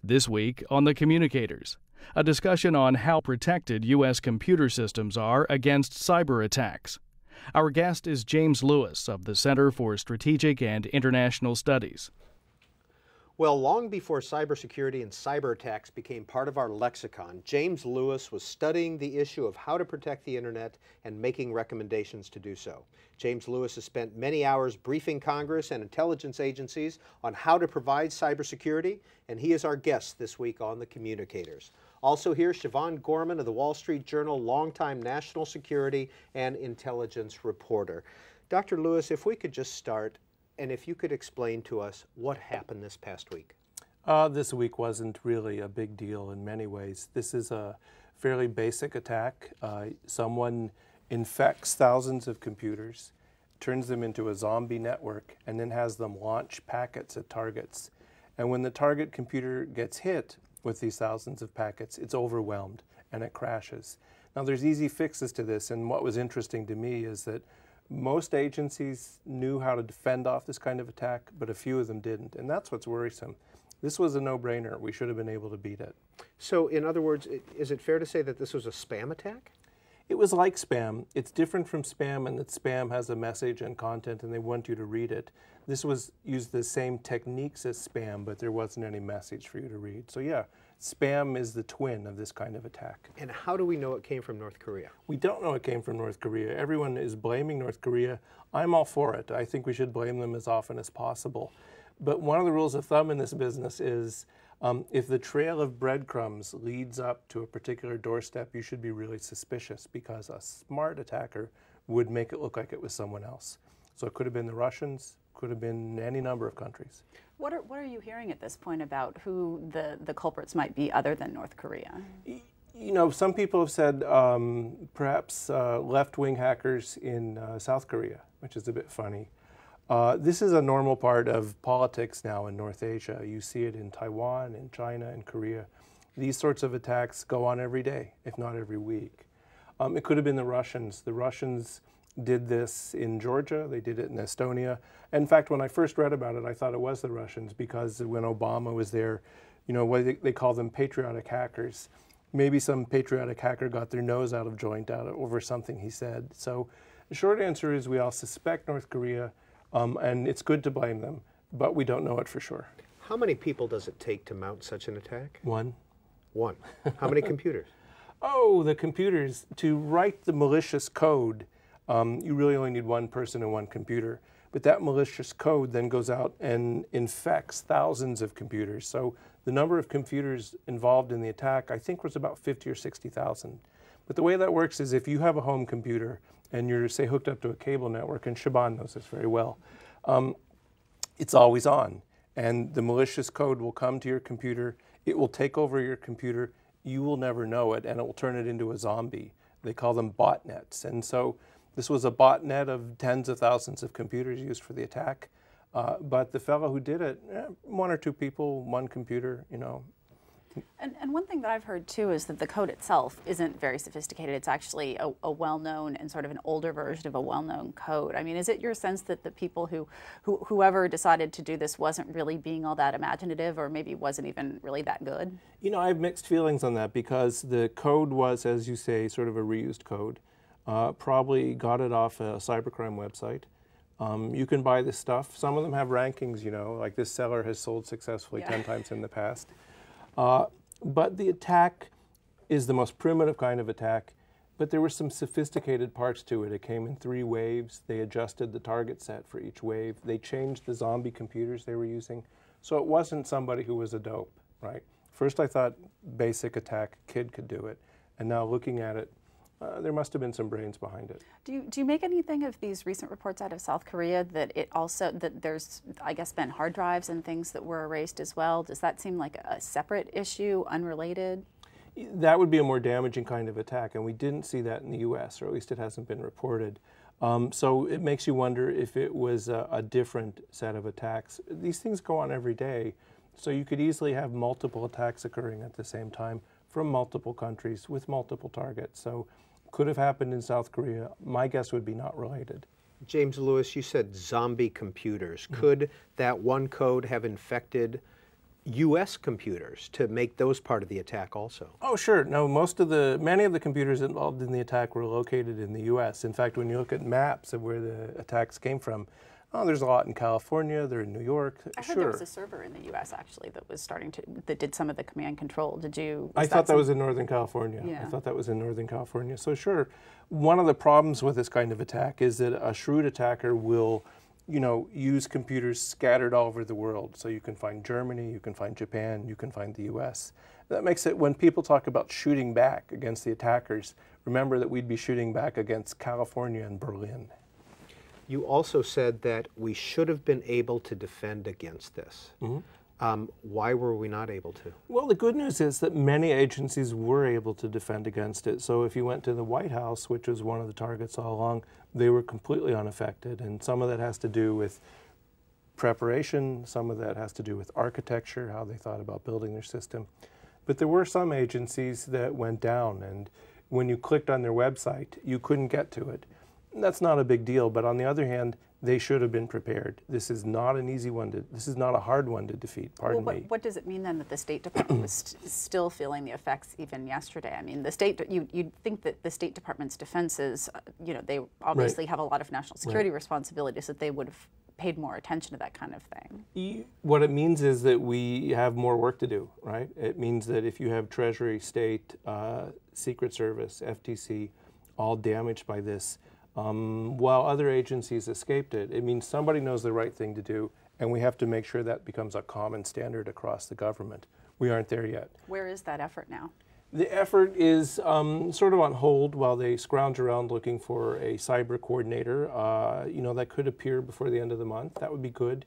This week on the Communicators, a discussion on how protected U.S. computer systems are against cyber attacks. Our guest is James Lewis of the Center for Strategic and International Studies. Well, long before cybersecurity and cyber attacks became part of our lexicon, James Lewis was studying the issue of how to protect the internet and making recommendations to do so. James Lewis has spent many hours briefing Congress and intelligence agencies on how to provide cybersecurity, and he is our guest this week on the Communicators. Also here, Siobhan Gorman of the Wall Street Journal, longtime national security and intelligence reporter. Dr. Lewis, if we could just start, and if you could explain to us what happened this past week. This week wasn't really a big deal in many ways. This is a fairly basic attack. Someone infects thousands of computers, turns them into a zombie network, and then has them launch packets at targets. And when the target computer gets hit with these thousands of packets, it's overwhelmed and it crashes. Now there's easy fixes to this, and what was interesting to me is that most agencies knew how to defend off this kind of attack, but a few of them didn't, and that's what's worrisome. This was a no-brainer. We should have been able to beat it. So, in other words, is it fair to say that this was a spam attack? It was like spam. It's different from spam in that spam has a message and content and they want you to read it. This used the same techniques as spam, but there wasn't any message for you to read. So yeah, spam is the twin of this kind of attack. And how do we know it came from North Korea? We don't know it came from North Korea. Everyone is blaming North Korea. I'm all for it. I think we should blame them as often as possible. But one of the rules of thumb in this business is if the trail of breadcrumbs leads up to a particular doorstep, you should be really suspicious because a smart attacker would make it look like it was someone else. So it could have been the Russians, could have been any number of countries. What are you hearing at this point about who the culprits might be other than North Korea? You know, some people have said perhaps left-wing hackers in South Korea, which is a bit funny. This is a normal part of politics now in North Asia. You see it in Taiwan, in China, in Korea. These sorts of attacks go on every day, if not every week. It could have been the Russians. The Russians did this in Georgia. They did it in Estonia. In fact, when I first read about it, I thought it was the Russians because when Obama was there, you know, they call them patriotic hackers. Maybe some patriotic hacker got their nose out of joint over something he said. So the short answer is we all suspect North Korea. And it's good to blame them, but we don't know it for sure. How many people does it take to mount such an attack? One. One. How many computers? Oh, the computers. To write the malicious code, you really only need one person and one computer. But that malicious code then goes out and infects thousands of computers. So the number of computers involved in the attack, I think, was about 50 or 60,000. But the way that works is if you have a home computer and you're, say, hooked up to a cable network, and Siobhan knows this very well, it's always on. And the malicious code will come to your computer, it will take over your computer, you will never know it, and it will turn it into a zombie. They call them botnets. And so this was a botnet of tens of thousands of computers used for the attack. But the fellow who did it, one or two people, one computer, you know. And one thing that I've heard too is that the code itself isn't very sophisticated. It's actually a well-known and sort of an older version of a well-known code. I mean, is it your sense that the people whoever decided to do this wasn't really being all that imaginative, or maybe wasn't even really that good? You know, I have mixed feelings on that because the code was, as you say, sort of a reused code. Probably got it off a cybercrime website. You can buy this stuff. Some of them have rankings, you know, like this seller has sold successfully 10 times in the past. But the attack is the most primitive kind of attack, but there were some sophisticated parts to it. It came in 3 waves. They adjusted the target set for each wave. They changed the zombie computers they were using. So it wasn't somebody who was a dope, right? First I thought basic attack, kid could do it. And now looking at it, there must have been some brains behind it. Do you make anything of these recent reports out of South Korea that that there's, I guess, been hard drives and things that were erased as well? Does that seem like a separate issue, unrelated? That would be a more damaging kind of attack, and we didn't see that in the U.S., or at least it hasn't been reported. So it makes you wonder if it was a different set of attacks. These things go on every day, so you could easily have multiple attacks occurring at the same time from multiple countries with multiple targets. So could have happened in South Korea. My guess would be not related. James Lewis, you said zombie computers. Could that one code have infected U.S. computers to make those part of the attack also? Oh, sure. No, many of the computers involved in the attack were located in the U.S. In fact, when you look at maps of where the attacks came from, there's a lot in California, they're in New York. I heard there was a server in the U.S. actually that was that did some of the command control. I thought that was in Northern California. Yeah. I thought that was in Northern California. So sure, one of the problems with this kind of attack is that a shrewd attacker will, use computers scattered all over the world. So you can find Germany, you can find Japan, you can find the U.S. That makes it, when people talk about shooting back against the attackers, remember that we'd be shooting back against California and Berlin. You also said that we should have been able to defend against this. Why were we not able to? Well, the good news is that many agencies were able to defend against it. So if you went to the White House, which was one of the targets all along, they were completely unaffected. And some of that has to do with preparation, some of that has to do with architecture, how they thought about building their system. But there were some agencies that went down, and when you clicked on their website, you couldn't get to it. That's not a big deal, but on the other hand, they should have been prepared. This is not an easy one this is not a hard one to defeat, pardon me. What does it mean then that the State Department was still feeling the effects even yesterday? I mean, you'd think that the State Department's defenses, they obviously have a lot of national security responsibilities, that they would have paid more attention to that kind of thing. What it means is that we have more work to do, right? It means that if you have Treasury, State, Secret Service, FTC, all damaged by this, while other agencies escaped it, it means somebody knows the right thing to do, and we have to make sure that becomes a common standard across the government. We aren't there yet. Where is that effort now? The effort is sort of on hold while they scrounge around looking for a cyber coordinator. That could appear before the end of the month. That would be good.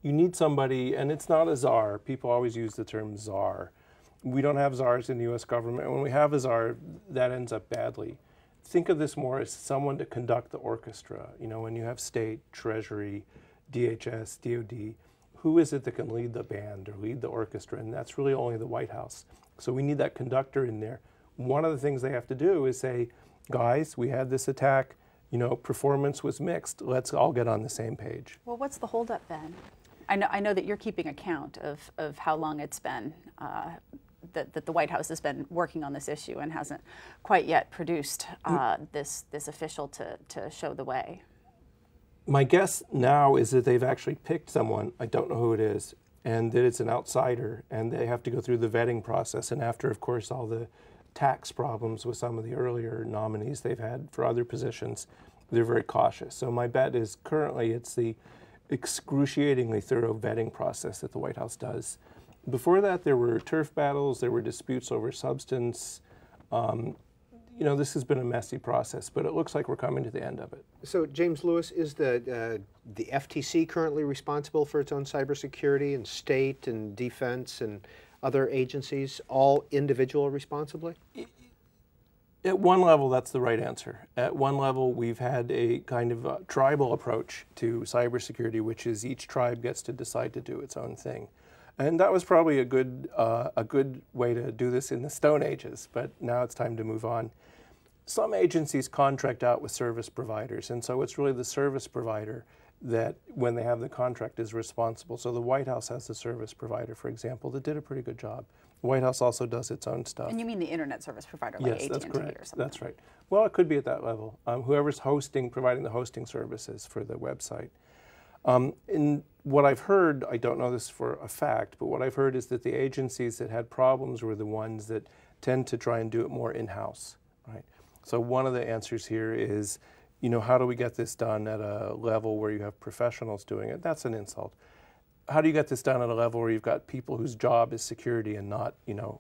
You need somebody, and it's not a czar. People always use the term czar. We don't have czars in the U.S. government. When we have a czar, that ends up badly. Think of this more as someone to conduct the orchestra. When you have state, treasury, DHS, DOD, who is it that can lead the band or lead the orchestra? And that's really only the White House. So we need that conductor in there. One of the things they have to do is say, guys, we had this attack, performance was mixed. Let's all get on the same page. Well, what's the holdup then? I know that you're keeping account of how long it's been that the White House has been working on this issue and hasn't quite yet produced this official to show the way. My guess now is that they've actually picked someone, I don't know who it is, and that it's an outsider, and they have to go through the vetting process. And after, of course, all the tax problems with some of the earlier nominees they've had for other positions, they're very cautious. So my bet is currently it's the excruciatingly thorough vetting process that the White House does. Before that, there were turf battles, there were disputes over substance. This has been a messy process, but it looks like we're coming to the end of it. So, James Lewis, is the FTC currently responsible for its own cybersecurity, and state and defense and other agencies all individual responsibly? At one level, that's the right answer. At one level, we've had a kind of a tribal approach to cybersecurity, which is each tribe gets to decide to do its own thing. And that was probably a good way to do this in the Stone Ages, but now it's time to move on. Some agencies contract out with service providers, and so it's really the service provider that, when they have the contract, is responsible. So the White House has a service provider, for example, that did a pretty good job. The White House also does its own stuff. And you mean the internet service provider, like AT&T or something? Yes, that's correct. That's right. Well, it could be at that level. Whoever's providing the hosting services for the website. In what I've heard, I don't know this for a fact, but what I've heard is that the agencies that had problems were the ones that tend to try and do it more in-house, right? So one of the answers here is, how do we get this done at a level where you have professionals doing it? That's an insult. How do you get this done at a level where you've got people whose job is security and not,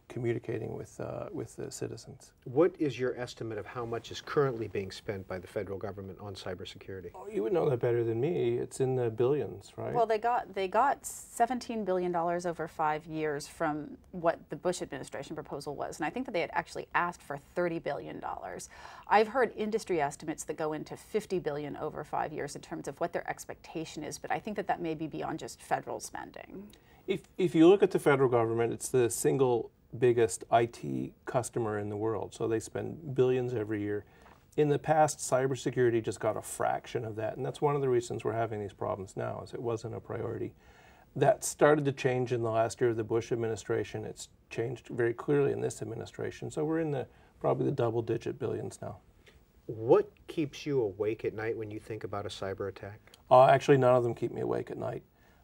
communicating with the citizens? What is your estimate of how much is currently being spent by the federal government on cybersecurity? Oh, you would know that better than me. It's in the billions, right? Well, they got $17 billion over 5 years from what the Bush administration proposal was, and I think that they had actually asked for $30 billion. I've heard industry estimates that go into $50 billion over 5 years in terms of what their expectation is, but I think that may be beyond just federal spending. If you look at the federal government, it's the single biggest IT customer in the world, so they spend billions every year. In the past, cybersecurity just got a fraction of that, and that's one of the reasons we're having these problems now, is it wasn't a priority. That started to change in the last year of the Bush administration. It's changed very clearly in this administration. So we're in probably the double-digit billions now. What keeps you awake at night when you think about a cyber attack? Actually, none of them keep me awake at night.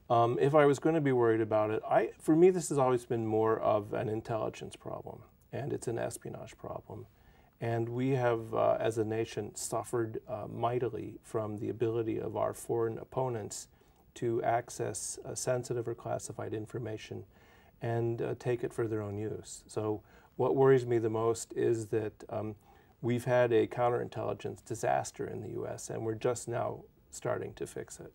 If I was going to be worried about it, for me, this has always been more of an intelligence problem, and it's an espionage problem. And we have, as a nation, suffered mightily from the ability of our foreign opponents to access sensitive or classified information and take it for their own use. So what worries me the most is that we've had a counterintelligence disaster in the U.S., and we're just now starting to fix it.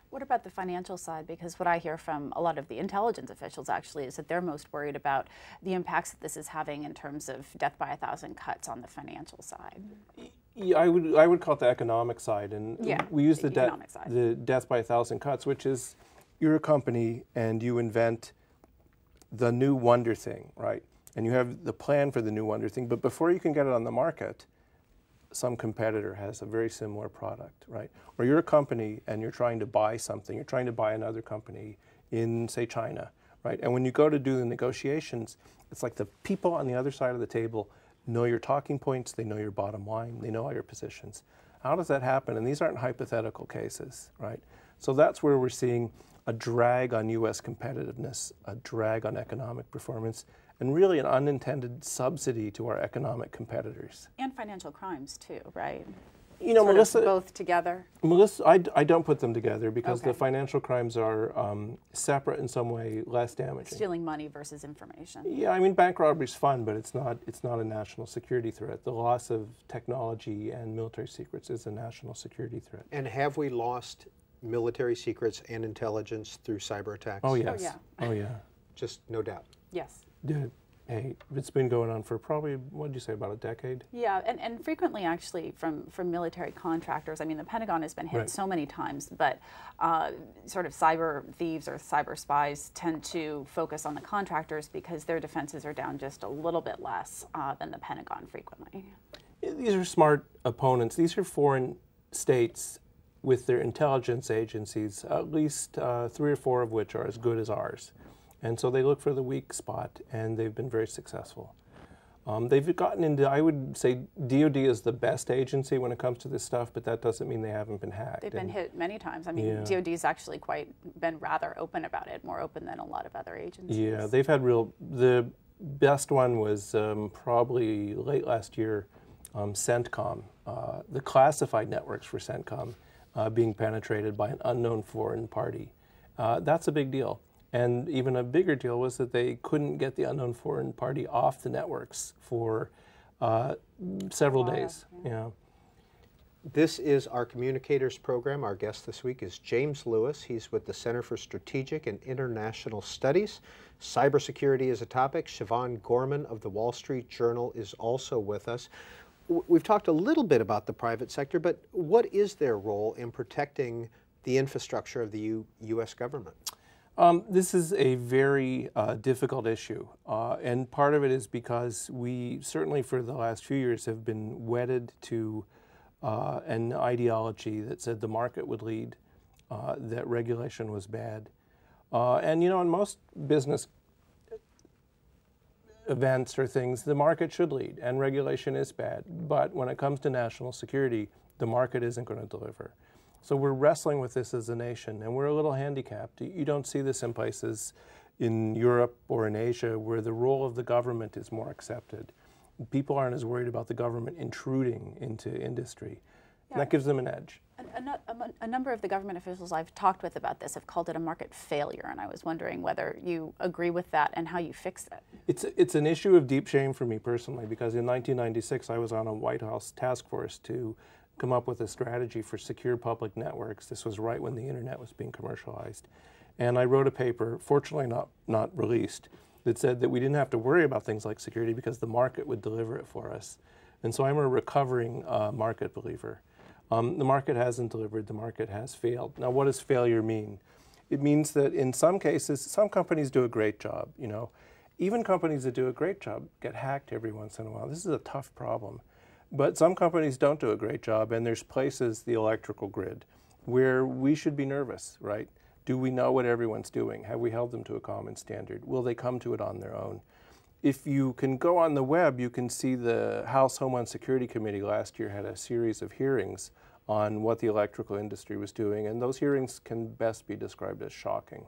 What about the financial side? Because what I hear from a lot of the intelligence officials actually is that they're most worried about the impacts that this is having in terms of death by 1,000 cuts on the financial side. Yeah, I would call it the economic side, and yeah, we use the death by 1,000 cuts, which is you're a company and you invent the new wonder thing, right? And you have the plan for the new wonder thing, but before you can get it on the market, some competitor has a very similar product, right? Or you're a company and you're trying to buy something, you're trying to buy another company in, say, China, right? And when you go to do the negotiations, it's like the people on the other side of the table know your talking points, they know your bottom line, they know all your positions. How does that happen? And these aren't hypothetical cases, right? So that's where we're seeing a drag on U.S. competitiveness, a drag on economic performance, and really an unintended subsidy to our economic competitors. And financial crimes too, right? You know, sort Melissa, of both together? Melissa, I don't put them together because Okay. the financial crimes are separate in some way, less damaging. Stealing money versus information. Yeah, I mean, bank robbery's fun, but it's not a national security threat. The loss of technology and military secrets is a national security threat. And have we lost military secrets and intelligence through cyber attacks? Oh, yes. Oh, yeah. Oh, yeah. Just no doubt. Yes. Yeah. Hey, it's been going on for probably, what did you say, about a decade? Yeah, and frequently actually from military contractors. I mean, the Pentagon has been hit Right. so many times, but sort of cyber thieves or cyber spies tend to focus on the contractors because their defenses are down just a little bit less than the Pentagon frequently. These are smart opponents. These are foreign states with their intelligence agencies, at least 3 or 4 of which are as good as ours. And so they look for the weak spot, and they've been very successful. They've gotten into, I would say, DOD is the best agency when it comes to this stuff, but that doesn't mean they haven't been hacked. They've been hit many times. I mean, Yeah. DOD's actually been rather open about it, more open than a lot of other agencies. Yeah, they've had the best one was probably late last year, CENTCOM, the classified networks for CENTCOM being penetrated by an unknown foreign party. That's a big deal. And even a bigger deal was that they couldn't get the unknown foreign party off the networks for several days. Yeah. This is our Communicators program. Our guest this week is James Lewis. He's with the Center for Strategic and International Studies. Cybersecurity is a topic. Siobhan Gorman of the Wall Street Journal is also with us. We've talked a little bit about the private sector, but what is their role in protecting the infrastructure of the U.S. government? This is a very difficult issue, and part of it is because we certainly for the last few years have been wedded to an ideology that said the market would lead, that regulation was bad. And you know, in most business events or things, the market should lead, and regulation is bad. But when it comes to national security, the market isn't going to deliver. So we're wrestling with this as a nation, and we're a little handicapped. You don't see this in places in Europe or in Asia where the role of the government is more accepted. People aren't as worried about the government intruding into industry. Yeah. And that gives them an edge. A number of the government officials I've talked with about this have called it a market failure, and I was wondering whether you agree with that and how you fix it. It's an issue of deep shame for me personally, because in 1996 I was on a White House task force to come up with a strategy for secure public networks. This was right when the internet was being commercialized. And I wrote a paper, fortunately not released, that said that we didn't have to worry about things like security because the market would deliver it for us. And so I'm a recovering market believer. The market hasn't delivered, the market has failed. Now, what does failure mean? It means that in some cases, some companies do a great job, you know. Even companies that do a great job get hacked every once in a while. This is a tough problem. But some companies don't do a great job, and there's places, the electrical grid, where we should be nervous, right? Do we know what everyone's doing? Have we held them to a common standard? Will they come to it on their own? If you can go on the web, you can see the House Homeland Security Committee last year had a series of hearings on what the electrical industry was doing, and those hearings can best be described as shocking.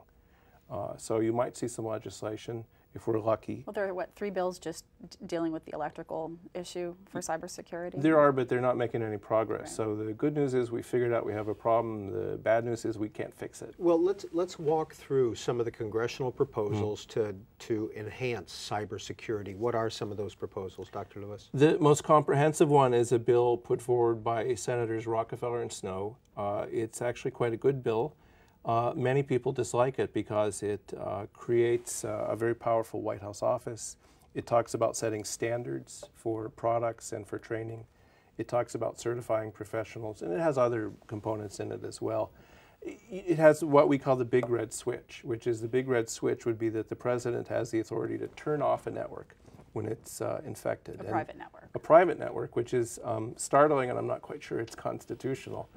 So you might see some legislation if we're lucky. Well, there are, what, 3 bills just dealing with the electrical issue for cybersecurity? There are, but they're not making any progress. Right. So the good news is we figured out we have a problem. The bad news is we can't fix it. Well, let's walk through some of the congressional proposals to enhance cybersecurity. What are some of those proposals, Dr. Lewis? The most comprehensive one is a bill put forward by Senators Rockefeller and Snowe. It's actually quite a good bill. Many people dislike it because it creates a very powerful White House office. It talks about setting standards for products and for training. It talks about certifying professionals, and it has other components in it as well. It has what we call the big red switch, which is the big red switch would be that the president has the authority to turn off a network when it's infected. A private network. A private network, which is startling, and I'm not quite sure it's constitutional.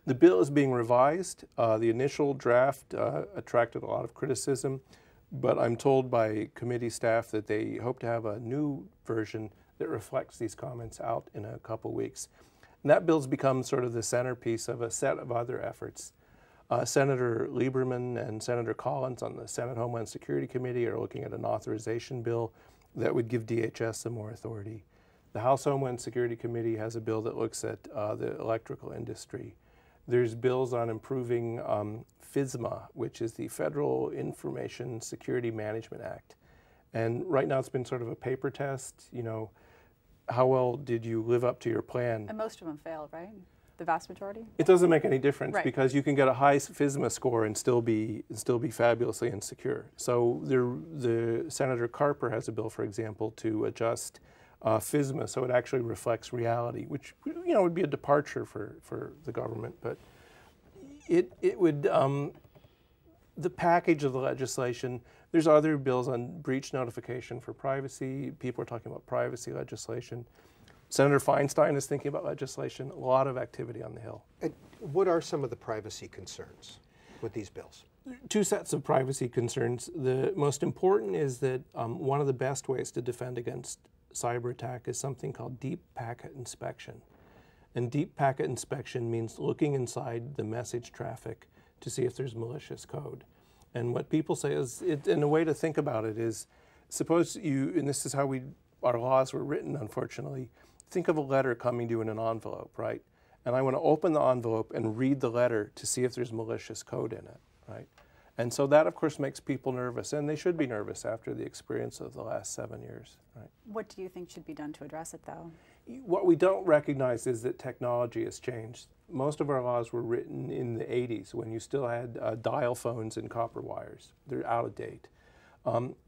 The bill is being revised. The initial draft attracted a lot of criticism, but I'm told by committee staff that they hope to have a new version that reflects these comments out in a couple weeks. And that bill's become sort of the centerpiece of a set of other efforts. Senator Lieberman and Senator Collins on the Senate Homeland Security Committee are looking at an authorization bill that would give DHS some more authority. The House Homeland Security Committee has a bill that looks at the electrical industry. There's bills on improving FISMA, which is the Federal Information Security Management Act. And right now it's been sort of a paper test. You know, how well did you live up to your plan? And most of them failed, right? The vast majority? It doesn't make any difference, right, because you can get a high FISMA score and still be fabulously insecure. So the Senator Carper has a bill, for example, to adjust FISMA so it actually reflects reality, which, you know, would be a departure for the government, but it would, the package of the legislation, there's other bills on breach notification for privacy. People are talking about privacy legislation. Senator Feinstein is thinking about legislation, a lot of activity on the Hill. What are some of the privacy concerns with these bills? 2 sets of privacy concerns. The most important is that one of the best ways to defend against cyber attack is something called deep packet inspection. And deep packet inspection means looking inside the message traffic to see if there's malicious code. And what people say is, and a way to think about it is, suppose you, and this is how our laws were written, unfortunately, think of a letter coming to you in an envelope, right? And I want to open the envelope and read the letter to see if there's malicious code in it, right? And so that, of course, makes people nervous, and they should be nervous after the experience of the last 7 years, right? What do you think should be done to address it, though? What we don't recognize is that technology has changed. Most of our laws were written in the 80s when you still had dial phones and copper wires. They're out of date.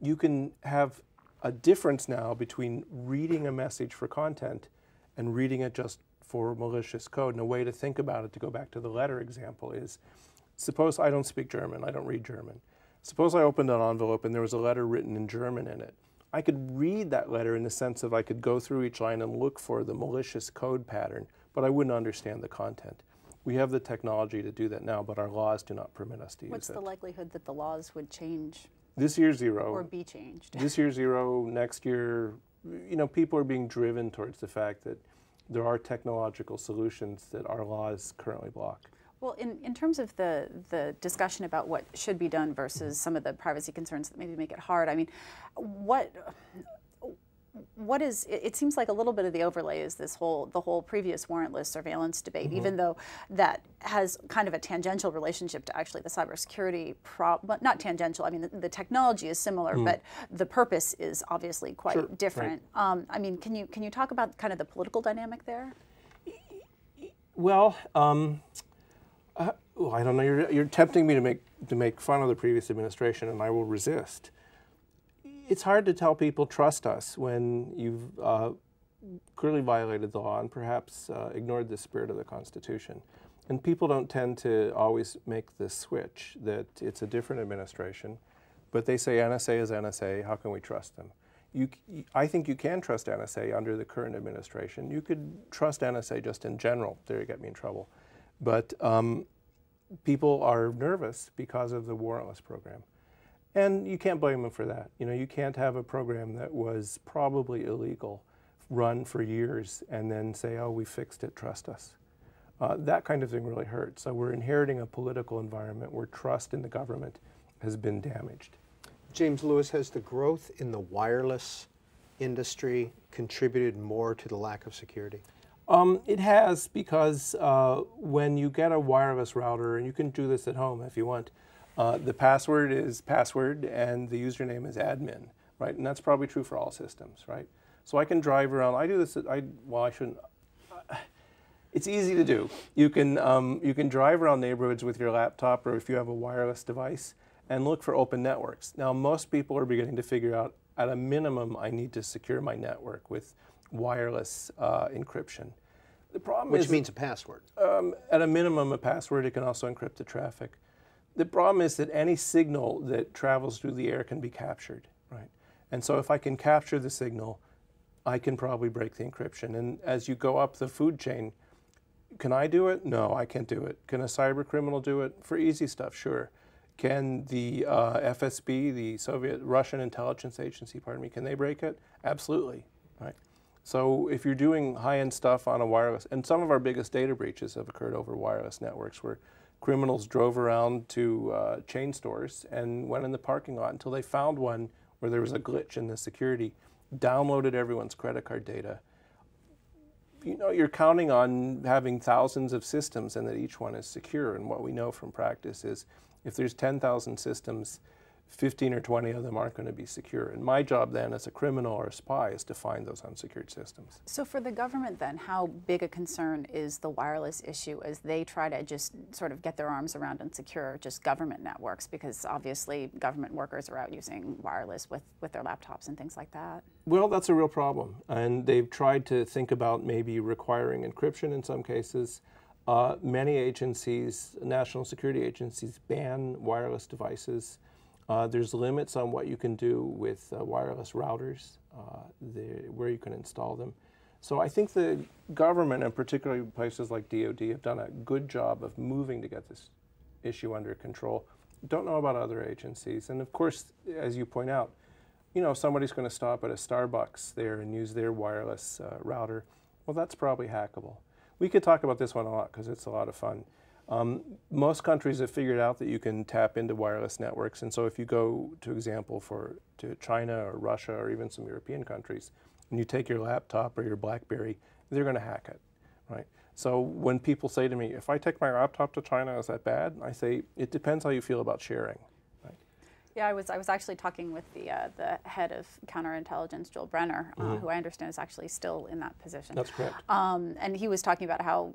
You can have a difference now between reading a message for content and reading it just for malicious code. And a way to think about it, to go back to the letter example, is suppose I don't speak German, I don't read German. Suppose I opened an envelope and there was a letter written in German in it. I could read that letter in the sense of I could go through each line and look for the malicious code pattern, but I wouldn't understand the content. We have the technology to do that now, but our laws do not permit us to use it. What's the likelihood that the laws would change? This year, 0. Or be changed? This year, 0. Next year, you know, people are being driven towards the fact that there are technological solutions that our laws currently block. Well, in terms of the discussion about what should be done versus some of the privacy concerns that maybe make it hard, I mean, what is, it seems like a little bit of the overlay is the whole previous warrantless surveillance debate, even though that has kind of a tangential relationship to actually the cybersecurity problem. Not tangential, I mean, the technology is similar, but the purpose is obviously quite different. Right. I mean, can you talk about kind of the political dynamic there? Well, I don't know. You're tempting me to make fun of the previous administration, and I will resist. It's hard to tell people trust us when you've clearly violated the law and perhaps ignored the spirit of the Constitution. And people don't tend to always make the switch that it's a different administration, but they say NSA is NSA. How can we trust them? I think you can trust NSA under the current administration. You could trust NSA just in general. There, you get me in trouble. But people are nervous because of the warrantless program. And you can't blame them for that. You know, you can't have a program that was probably illegal run for years and then say, oh, we fixed it, trust us. That kind of thing really hurts. So we're inheriting a political environment where trust in the government has been damaged. James Lewis, has the growth in the wireless industry contributed more to the lack of security? It has, because when you get a wireless router, and you can do this at home if you want, the password is password and the username is admin, right? And that's probably true for all systems, right? So I can drive around. I do this. Well, I shouldn't. It's easy to do. You can drive around neighborhoods with your laptop, or if you have a wireless device, and look for open networks. Now, most people are beginning to figure out, at a minimum, I need to secure my network with wireless encryption. The problem Which is, means a password. at a minimum, a password. It can also encrypt the traffic. The problem is that any signal that travels through the air can be captured, right? And so if I can capture the signal, I can probably break the encryption. And as you go up the food chain, can I do it? No, I can't do it. Can a cyber criminal do it? For easy stuff, sure. Can the FSB, the Russian intelligence agency, pardon me, can they break it? Absolutely, right? So if you're doing high-end stuff on a wireless, and some of our biggest data breaches have occurred over wireless networks, where criminals drove around to chain stores and went in the parking lot until they found one where there was a glitch in the security, downloaded everyone's credit card data. You know, you're counting on having thousands of systems and that each one is secure. And what we know from practice is if there's 10,000 systems, 15 or 20 of them aren't going to be secure. And my job then as a criminal or a spy is to find those unsecured systems. So for the government then, how big a concern is the wireless issue as they try to just sort of get their arms around and secure just government networks? Because obviously government workers are out using wireless with their laptops and things like that. Well, that's a real problem. And they've tried to think about maybe requiring encryption in some cases. Many agencies, national security agencies, ban wireless devices. There's limits on what you can do with wireless routers, where you can install them. So I think the government, and particularly places like DoD, have done a good job of moving to get this issue under control. Don't know about other agencies. And of course, as you point out, you know, if somebody's going to stop at a Starbucks there and use their wireless router, well, that's probably hackable. We could talk about this one a lot because it's a lot of fun. Most countries have figured out that you can tap into wireless networks, and so if you go, to example, to China or Russia or even some European countries, and you take your laptop or your BlackBerry, they're going to hack it, right? So when people say to me, if I take my laptop to China, is that bad? I say, it depends how you feel about sharing. Yeah, I was actually talking with the head of counterintelligence, Joel Brenner, who I understand is actually still in that position. That's correct. And he was talking about how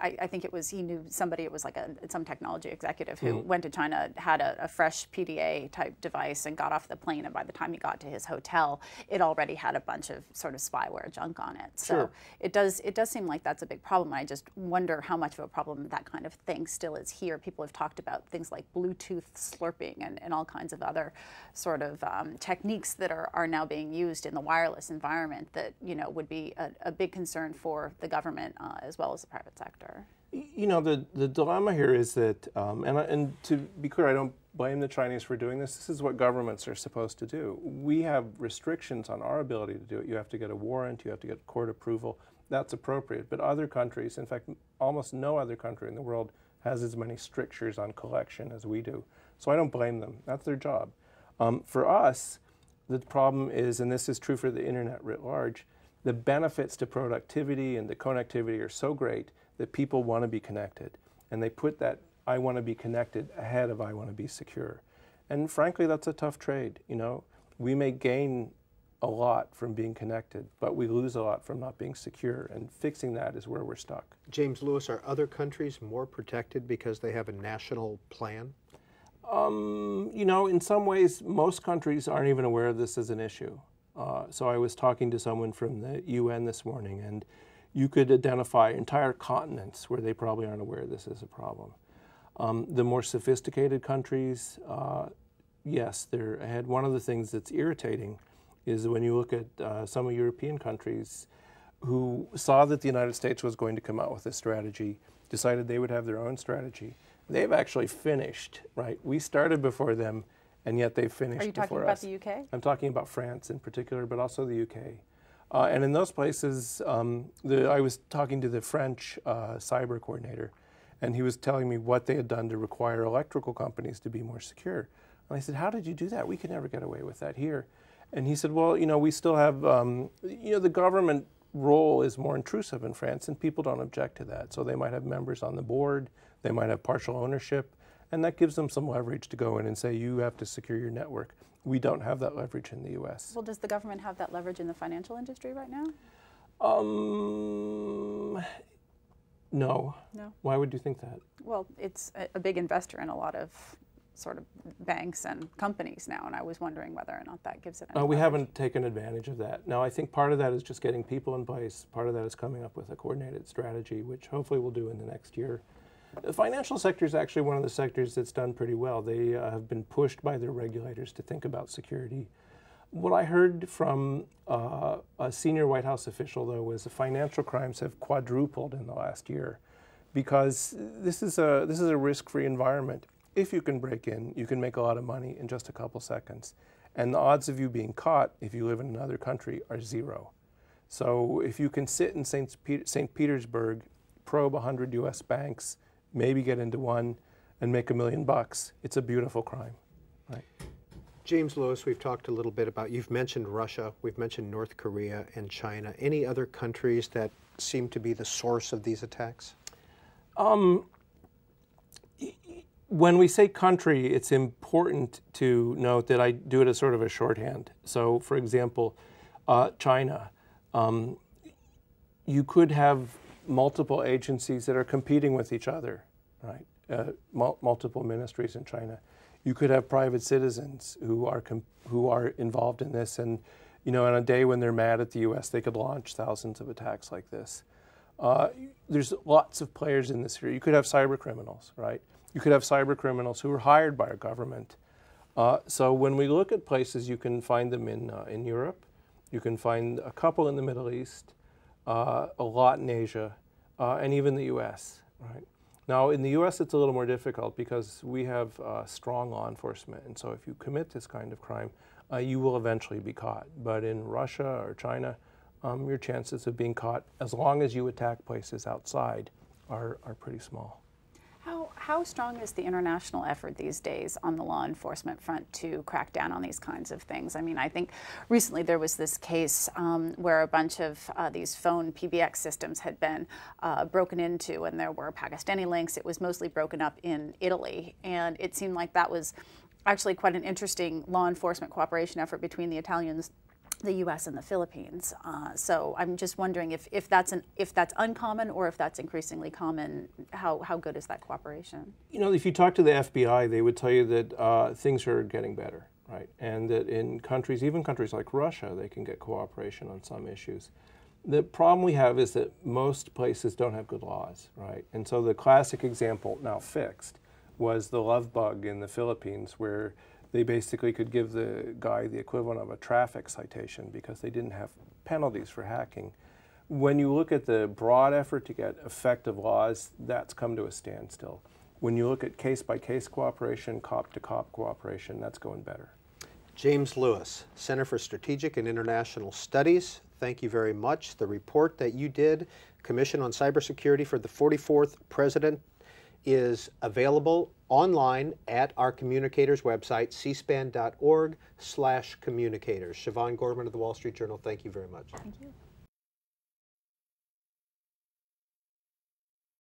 I think it was, he knew somebody, it was like some technology executive who went to China, had a fresh PDA type device and got off the plane, and by the time he got to his hotel, it already had a bunch of sort of spyware junk on it. So Sure. it does seem like that's a big problem. I just wonder how much of a problem that kind of thing still is here. People have talked about things like Bluetooth slurping and all kinds of other sort of techniques that are now being used in the wireless environment that, you know, would be a big concern for the government as well as the private sector. You know, the dilemma here is that, and to be clear, I don't blame the Chinese for doing this. This is what governments are supposed to do. We have restrictions on our ability to do it. You have to get a warrant, you have to get court approval. That's appropriate. But other countries, in fact, almost no other country in the world has as many strictures on collection as we do. So I don't blame them. That's their job. For us, the problem is, and this is true for the internet writ large, the benefits to productivity and to connectivity are so great that people want to be connected. And they put that I want to be connected ahead of I want to be secure. And frankly, that's a tough trade. You know, we may gain a lot from being connected, but we lose a lot from not being secure. And fixing that is where we're stuck. James Lewis, are other countries more protected because they have a national plan? You know, in some ways, most countries aren't even aware of this as an issue. So I was talking to someone from the UN this morning, and you could identify entire continents where they probably aren't aware this is a problem. The more sophisticated countries, yes, they're ahead. One of the things that's irritating is when you look at some of European countries who saw that the United States was going to come out with a strategy, decided they would have their own strategy, they've actually finished, right? We started before them, and yet they've finished before us. Are you talking about the UK? I'm talking about France in particular, but also the UK. And in those places, I was talking to the French cyber coordinator, and he was telling me what they had done to require electrical companies to be more secure. And I said, how did you do that? We could never get away with that here. And he said, well, we still have, the government role is more intrusive in France, and people don't object to that. So they might have members on the board, they might have partial ownership, and that gives them some leverage to go in and say, you have to secure your network. We don't have that leverage in the US. Well, does the government have that leverage in the financial industry right now? No. No. Why would you think that? Well, it's a big investor in a lot of sort of banks and companies now, and I was wondering whether or not that gives it any We leverage. haven't taken advantage of that. Now, I think part of that is just getting people in place. Part of that is coming up with a coordinated strategy, which hopefully we'll do in the next year. The financial sector is actually one of the sectors that's done pretty well. They have been pushed by their regulators to think about security. What I heard from a senior White House official, though, was the financial crimes have quadrupled in the last year, because this is a risk-free environment. If you can break in, you can make a lot of money in just a couple seconds. And the odds of you being caught if you live in another country are 0. So if you can sit in St. Petersburg, probe 100 US banks, maybe get into one, and make $1 million, it's a beautiful crime. Right? James Lewis, we've talked a little bit about, you've mentioned Russia, we've mentioned North Korea and China. Any other countries that seem to be the source of these attacks? When we say country, it's important to note that I do it as sort of a shorthand. So, for example, China. You could have multiple agencies that are competing with each other, right? Multiple ministries in China. You could have private citizens who are involved in this, and on a day when they're mad at the U.S., they could launch thousands of attacks like this. There's lots of players in this area. You could have cyber criminals, right? You could have cyber criminals who are hired by our government. So when we look at places, you can find them in Europe. You can find a couple in the Middle East, a lot in Asia, and even the U.S., right? Now, in the U.S., it's a little more difficult because we have strong law enforcement. And so if you commit this kind of crime, you will eventually be caught. But in Russia or China, your chances of being caught, as long as you attack places outside, are pretty small. How strong is the international effort these days on the law enforcement front to crack down on these kinds of things? I mean, I think recently there was this case where a bunch of these phone PBX systems had been broken into, and there were Pakistani links. It was mostly broken up in Italy, and it seemed like that was actually quite an interesting law enforcement cooperation effort between the Italians, the U.S. and the Philippines. So I'm just wondering if that's uncommon or if that's increasingly common. How good is that cooperation? If you talk to the FBI, they would tell you that things are getting better, right? And that in countries, even countries like Russia, they can get cooperation on some issues. The problem we have is that most places don't have good laws, right? And so the classic example, now fixed, was the love bug in the Philippines, where they basically could give the guy the equivalent of a traffic citation because they didn't have penalties for hacking. When you look at the broad effort to get effective laws, that's come to a standstill. When you look at case-by-case cooperation, cop-to-cop cooperation, that's going better. James Lewis, Center for Strategic and International Studies, thank you very much. The report that you did, Commission on Cybersecurity for the 44th President, is available online at our Communicators website, cspan.org/communicators. Siobhan Gorman of the Wall Street Journal, thank you very much. Thank you.